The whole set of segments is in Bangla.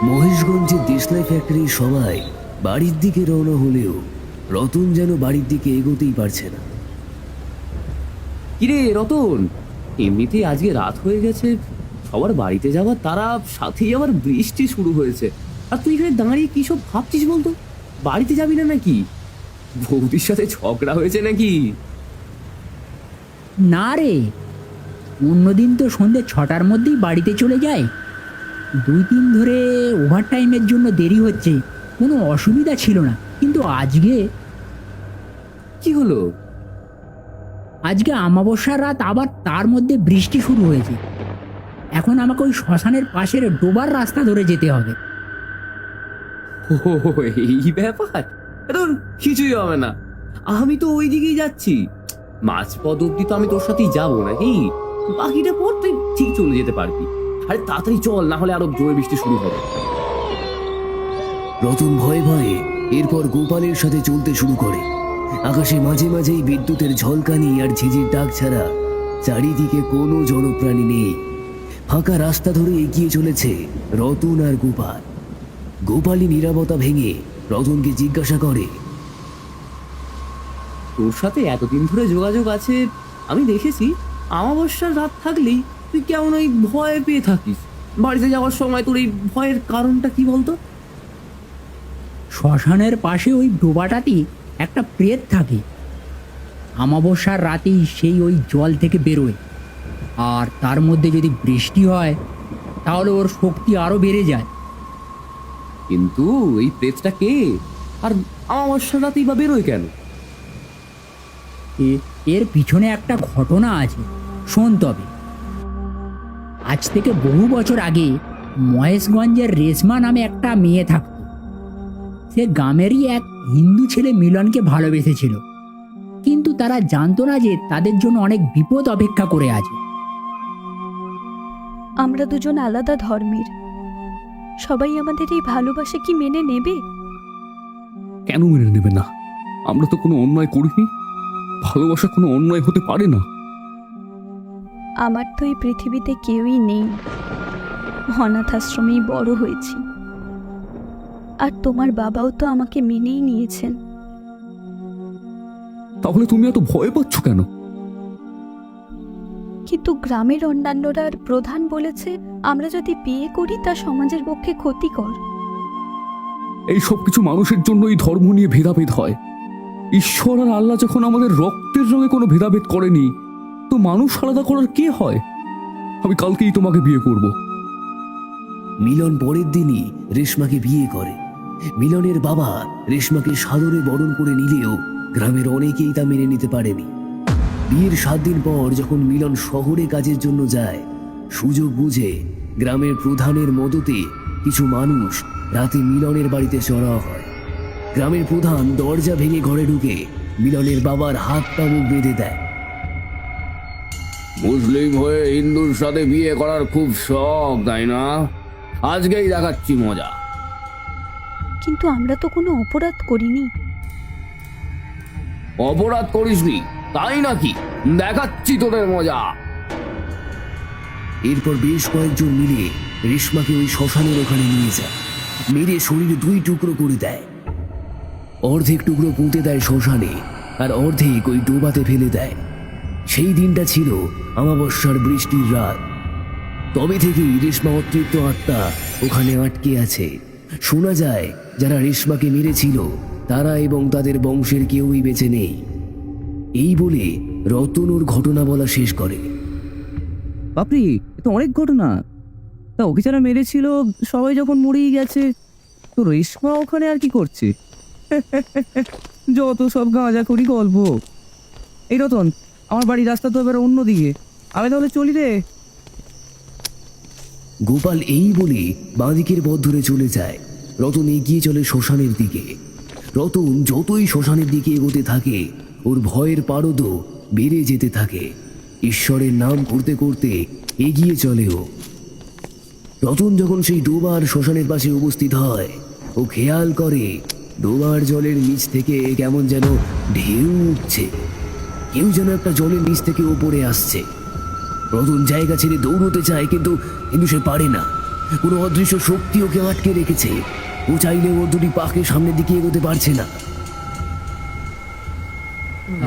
মহেশগঞ্জের দেশলাই ফ্যাক্টরির সবাই বাড়ির দিকে রওনা হলেও রতন যেন বাড়ির দিকে এগোতেই পারছে না। কিরে রতন, এমনিতেই আজকে রাত হয়ে গেছে, সবার বাড়িতে যাওয়ার তারা, সাথেই আবার বৃষ্টি শুরু হয়েছে, আর তুই এখানে দাঁড়িয়ে কি সব ভাবছিস বলতো? বাড়িতে যাবি না নাকি? বৌদির সাথে ঝগড়া হয়েছে নাকি? না রে, অন্যদিন তো সন্ধ্যে 6টার মধ্যেই বাড়িতে চলে যায়। 2 দিন ধরে ওভারটাইমের জন্য দেরি হচ্ছে, কোনো অসুবিধা ছিল না, কিন্তু কি হলো? আজকে অমাবস্যার রাত, আবার তার মধ্যে বৃষ্টি শুরু হয়েছে। এখন আমাকে ওই শ্মশানের পাশের ডোবার রাস্তা ধরে যেতে হবে। ও, এই ব্যাপার? তোর কিছুই হবে না, আমি তো ওই দিকেই যাচ্ছি। মাঝপথ অব্দি তো আমি তোর সাথেই যাবো নাকি, বাকিটা পর তুই ঠিক চলে যেতে পারবি। আরে তাড়াতাড়ি চল, না হলে আরো জোরে বৃষ্টি শুরু হবে। রতন ভয়ে ভয়ে এরপর গোপালের সাথে চলতে শুরু করে। আকাশে মাঝে মাঝেই বিদ্যুতের ঝলকানি আর ঝিঝির ডাক ছাড়া চারিদিকে কোনো জনপ্রাণী নেই। ফাঁকা রাস্তা ধরে এগিয়ে চলেছে রতন আর গোপাল। গোপালই নীরবতা ভেঙে রতনকে জিজ্ঞাসা করে, তোর সাথে এতদিন ধরে যোগাযোগ আছে, আমি দেখেছি অমাবস্যার রাত থাকলেই তুই কেমন ওই ভয় পেয়ে থাকিস। বাড়িতে যাওয়ার সময় তোর এই ভয়ের কারণটা কি বলতো? শ্মশানের পাশে ওই ডোবাটাতেই একটা প্রেত থাকে। অমাবস্যার রাতেই সেই ওই জল থেকে বেরোয়, আর তার মধ্যে যদি বৃষ্টি হয় তাহলে ওর শক্তি আরো বেড়ে যায়। কিন্তু এই প্রেতটা কে, আর অমাবস্যার রাতেই বা বেরোয় কেন? এর পিছনে একটা ঘটনা আছে, শোন তবে। আজ থেকে বহু বছর আগে মহেশগঞ্জের রেশমা নামে একটা মেয়ে থাকত। সে গ্রামেরই এক হিন্দু ছেলে মিলনকে ভালোবেসেছিল, কিন্তু তারা জানতো না যে তাদের জন্য অনেক বিপদ অপেক্ষা করে আছে। আমরা দুজন আলাদা ধর্মের, সবাই আমাদের এই ভালোবাসা কি মেনে নেবে? কেন মেনে নেবে না? আমরা তো কোনো অন্যায় করিনি। ভালোবাসা কোনো অন্যায় হতে পারে না। আমার তো এই পৃথিবীতে কেউই নেই, অনাথ আশ্রমেই বড় হয়েছি। আর তোমার বাবাও তো আমাকে মেনেই নিয়েছেন। তাহলে তুমি এত ভয় পাচ্ছ কেন? কিন্তু গ্রামের অন্যান্যরা আর প্রধান বলেছে আমরা যদি বিয়ে করি তা সমাজের পক্ষে ক্ষতিকর। এই সব কিছু মানুষের জন্য এই ধর্ম নিয়ে ভেদাভেদ হয়। ঈশ্বর আর আল্লাহ যখন আমাদের রক্তের রঙে কোনো ভেদাভেদ করেনি, তো মানুষ আলাদা করার কে হয়? আমি কালকেই তোমাকে বিয়ে করব। মিলন পরের দিনই রেশমাকে বিয়ে করে। মিলনের বাবা রেশমাকে সাদরে বরণ করে নিলেও গ্রামের অনেকেই তা মেনে নিতে পারেনি। বিয়ের 7 দিন পর যখন মিলন শহরে কাজের জন্য যায়, সুযোগ বুঝে গ্রামের প্রধানের মদতে কিছু মানুষ রাতে মিলনের বাড়িতে চড়াও হয়। গ্রামের প্রধান দরজা ভেঙে ঘরে ঢুকে মিলনের বাবার হাত পা মুখ বেঁধে দেয়। মুসলিম হয়ে হিন্দুর সাথে বিয়ে করার খুব শখ, তাই না? আজকেই দেখাচ্ছি মজা। কিন্তু আমরা তো কোনো অপরাধ করিনি। অপরাধ করিসনি তাই নাকি? দেখাচ্ছি তোদের মজা। এরপর বেশ কয়েকজন মিলে রেশমাকে ওই শ্মশানের ওখানে নিয়ে যায়। মেরে শরীরে 2 টুকরো করে দেয়। অর্ধেক টুকরো পুঁতে দেয় শ্মশানে, আর অর্ধেক ওই ডোবাতে ফেলে দেয়। সেই দিনটা ছিল অমাবস্যার বৃষ্টির রাত। তবে থেকেই রেশমা অতৃপ্ত আত্মা ওখানে আটকে আছে। শোনা যায় যারা রেশমাকে মেরেছিল তারা এবং তাদের বংশের কেউই বেঁচে নেই। এই বলে রতন ওর ঘটনা বলা শেষ করে। বাপরে, এ তো অনেক ঘটনা। তা ওকে যারা মেরেছিল সবাই যখন মরেই গেছে, তো রেশমা ওখানে আর কি করছে? যত সব গাঁজা করি গল্প। এই রতন, আমার বাড়ির রাস্তা তো এবার অন্যদিকে, আমি তাহলে চলি রে। গোপাল এই বলে বাঁদিকের পথ ধরে চলে যায়। রতন এগিয়ে চলে শ্মশানের দিকে। রতন যতই শ্মশানের দিকে এগোতে থাকে, ওর ভয়ের পারদও বেড়ে যেতে থাকে। ঈশ্বরের নাম করতে করতে এগিয়ে চলে ও। রতন যখন সেই ডোবার শ্মশানের পাশে উপস্থিত হয়, ও খেয়াল করে ডোবার জলের নিচ থেকে কেমন যেন ঢেউ উঠছে। কেউ যেন একটা জলের নিচ থেকে ওপরে আসছে। রতন জায়গা ছেড়ে দৌড়তে চায়, কিন্তু সে পারে না। কোনো অদৃশ্য শক্তি ওকে আটকে রেখেছে। ও চাইলে ওর দুটি পাকে সামনের দিকে এগোতে পারছে না।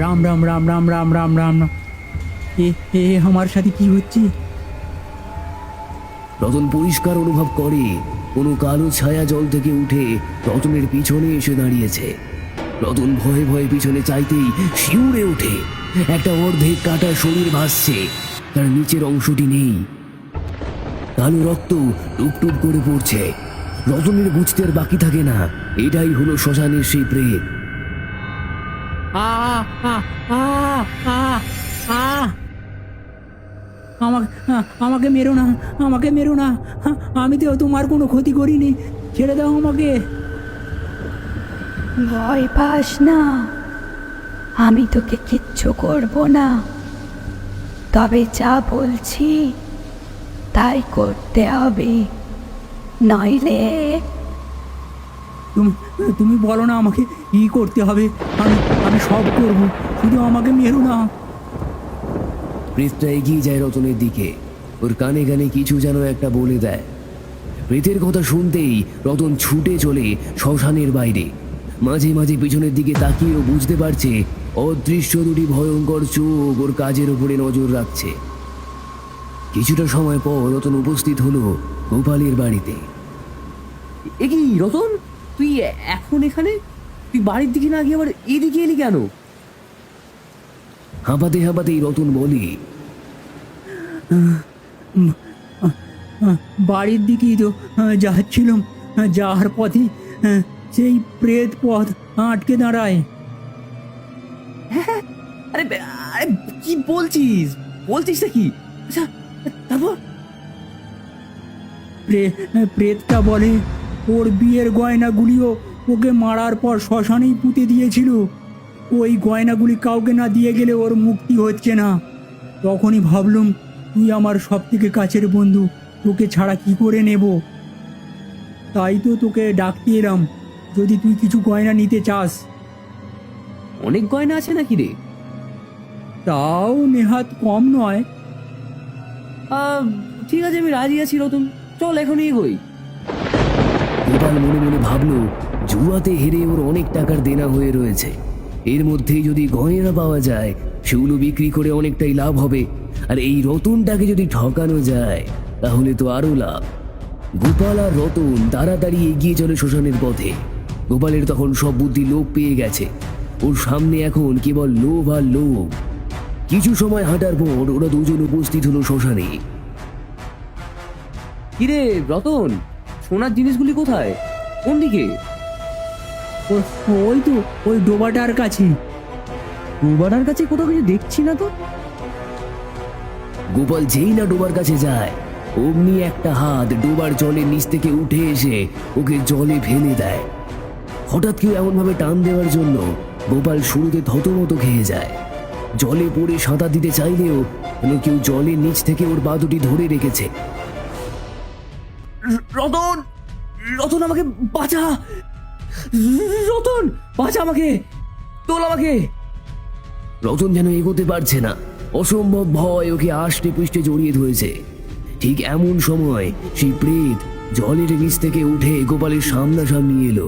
রাম রাম রাম রাম রাম রাম রাম রাম। এ এ আমার সাথে কি হচ্ছে? রতন পরিষ্কার অনুভব করে কোনো কালো ছায়া জল থেকে উঠে রতনের পিছনে এসে দাঁড়িয়েছে। রতন ভয়ে ভয়ে পিছনে চাইতেই শিউরে ওঠে। একটা অর্ধেক কাটা শরীর ভাসছে, তার নিচের অংশটি নেই। কালো রক্ত টুপটুপ করে পড়ছে। রতনের বুঝতে আর বাকি থাকে না, এটাই হলো শ্মশানের সেই প্রেত। আ আ আ আ আ আমাকে মেরো না, আমাকে মেরো না। আমি তো তোমার কোনো ক্ষতি করিনি, ছেড়ে দাও আমাকে। ভয় পাস না, আমি তোকে কিচ্ছু করব না। তবে যা বলছি তাই করতে হবে, নইলে তুমি তুমি বলো না আমাকে কি করতে হবে, আমি আমি সব করব, শুধু আমাকে মেরো না। প্রেতটা এগিয়ে যায় রতনের দিকে। ওর কানে কানে কিছু যেন একটা বলে দেয়। প্রেতের কথা শুনতেই রতন ছুটে চলে শ্মশানের বাইরে। মাঝে মাঝে পিছনের দিকে তাকিয়েও বুঝতে পারছে অদৃশ্য দুটি ভয়ঙ্কর চোখ ওর কাজের উপরে নজর রাখছে। কিছুটা সময় পর রতন উপস্থিত হলো গোপালের বাড়িতে। এ কি রতন, তুই এখন এখানে? তুই বাড়ির দিকে না গিয়ে আবার এদিকে এলি কেন? হাঁপাতে হাঁপাতেই রতন বলে, বাড়ির দিকেই তো যাচ্ছিলাম, যাওয়ার পথে সেই প্রেত পথ আটকে দাঁড়ায়। আরে আরে কি বলছিস বলছিস কি? আচ্ছা, তারপর? প্রেতটা বলে ওর বিয়ের গয়নাগুলিও ওকে মারার পর শ্মশানেই পুঁতে দিয়েছিল। ওই গয়নাগুলি কাউকে না দিয়ে গেলে ওর মুক্তি হচ্ছে না। তখনই ভাবলুম তুই আমার সব থেকে কাছের বন্ধু, তোকে ছাড়া কি করে নেব। তাই তো তোকে ডাকতে এলাম, যদি তুই কিছু গয়না নিতে চাস। অনেক গয়না আছে নাকি রে? তাও নেহাত কম নয়। ঠিক আছে, আমি রাজি আছি রতন, চল এখনই এগোই। গোপাল মনে মনে ভাবলো জুয়াতে হেরে ওর অনেক টাকার দেনা হয়ে রয়েছে। এর মধ্যেই যদি গয়না পাওয়া যায় সেগুলো বিক্রি করে অনেকটাই লাভ হবে। আর এই রতনটাকে যদি ঠকানো যায় তাহলে তো আরো লাভ। গোপাল আর রতন তাড়াতাড়ি এগিয়ে চলে শ্মশানের পথে। গোপালের তখন সব বুদ্ধি লোপ পেয়ে গেছে। ওর সামনে এখন কেবল লোভ আর লোভ। কিছু সময় হাঁটার পর ওরা দুজন উপস্থিত হলো শ্মশানে। কিরে রতন, সোনার জিনিসগুলি কোথায়? কোন দিকে? ওই তো ওই ডোবাটার কাছে। ডোবাটার কাছে কোথাও কিছু দেখছি না তো। গোপাল যেই না ডোবার কাছে যায় অমনি একটা হাত ডোবার জলের নিচ থেকে উঠে এসে ওকে জলে ফেলে দেয়। হঠাৎ কেউ এমন ভাবে টান দেওয়ার জন্য গোপাল শুরুতে থতমত খেয়ে যায়। জলে পড়ে সাঁতার দিতে চাইলেও যেন কেউ জলের নিচ থেকে ওর পা দুটি ধরে রেখেছে। রতন, রতন আমাকে বাঁচা! রতন বাঁচা আমাকে, তোল আমাকে! রতন যেন এগোতে পারছে না, অসম্ভব ভয় ওকে আষ্টে পৃষ্ঠে জড়িয়ে ধরেছে। ঠিক এমন সময় সেই প্রেত জলের নিচ থেকে উঠে গোপালের সামনাসামনি এলো।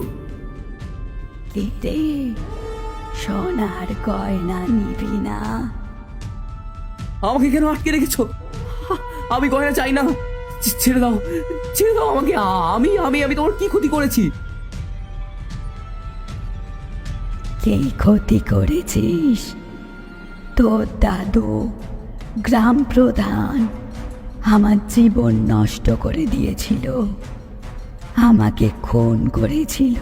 রে, সোনার গয়না নিবি না? আমাকে কেন আটকে রেখেছো? আমি গয়না চাই না, ছেড়ে দাও, ছেড়ে দাও আমাকে। আমি আমি আমি তোমার কি ক্ষতি করেছি? কি ক্ষতি করেছিস? তোর দাদু গ্রাম প্রধান আমার জীবন নষ্ট করে দিয়েছিল, আমাকে খুন করেছিল।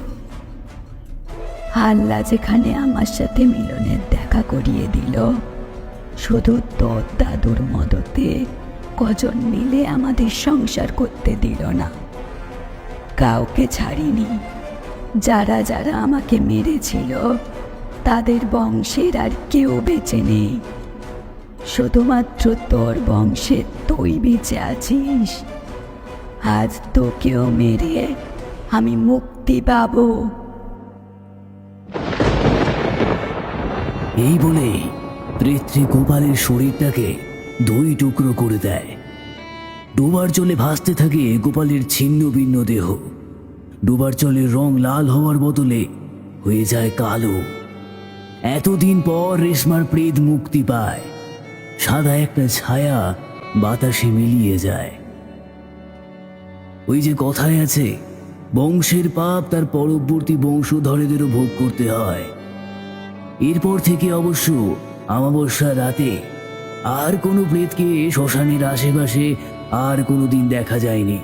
আল্লাহ যেখানে আমার সাথে মিলনের দেখা করিয়ে দিল, শুধু তোর দাদুর মদতে কজন মিলে আমাদের সংসার করতে দিল না। কাউকে ছাড়িনি। যারা যারা আমাকে মেরেছিল তাদের বংশের আর কেউ বেঁচে নেই। শুধুমাত্র তোর বংশে তুই বেঁচে আছিস। আজ তোকেও মেরে আমি মুক্তি পাবো। এই বলেই প্রেত্রী গোপালের শরীরটাকে দুই টুকরো করে দেয়। ডোবার জলে ভাসতে থাকে গোপালের ছিন্ন ভিন্ন দেহ। ডোবার জলের রং লাল হওয়ার বদলে হয়ে যায় কালো। এতদিন পর রেশমার প্রেত মুক্তি পায়। সাদা একটা ছায়া বাতাসে মিলিয়ে যায়। ওই যে কথায় আছে, বংশের পাপ তার পরবর্তী বংশধরেদেরও ভোগ করতে হয়। এরপর থেকে অবশ্য অমাবস্যা রাতে আর কোনো প্রেতকে শ্মশানের আশেপাশে আর কোনো দিন দেখা যায়নি।